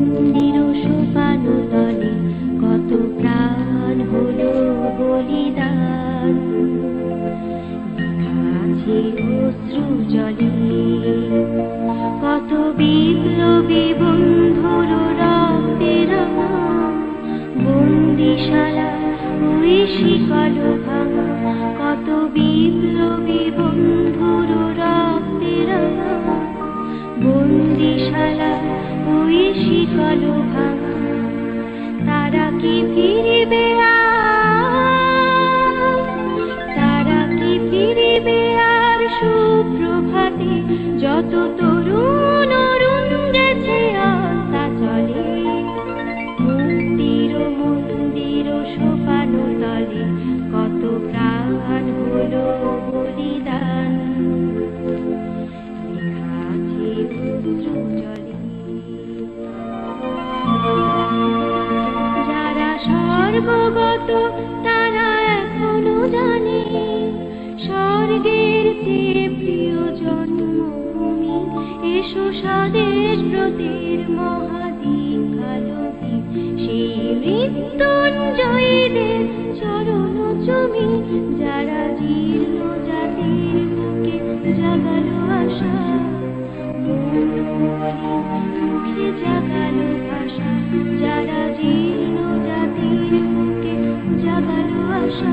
মন্দির সোপানো তলে কত প্রাণ হলো বলিদান, লেখা আছে অশ্রু জলে কত বিপ্লবী বন্ধুর রক্তের বন্দিশালা ওই শিকল ভাঙা, কত বিপ্লবী বন্ধুর রক্তের বন্দিশালা ওই শিকল ভাঙা। তারা কি ফিরিবে তারা কি ফিরিবে আর সুপ্রভাতে, যত তরুণ অরুণ গেছে আস্তা চলে মুক্তির মন্দির সোপানো তলে কত প্রাণ হলো বলিদান, লেখা আছে অশ্রু জলে। যারা সর্বগত তারা এখনো জানে স্বর্গের চেয়ে প্রিয় জন্মভূমি, এসো স্বদেশ ব্রতের মহাদীক্ষালোভী, সেই মৃত্যুঞ্জয়ীদের চরণ চুমি, যারা জীর্ণ জাতির বুকে জাগালো আশা, মুখে জাগালো ভাষা, যারা জীর্ণ জাতির বুকে জাগালো আশা।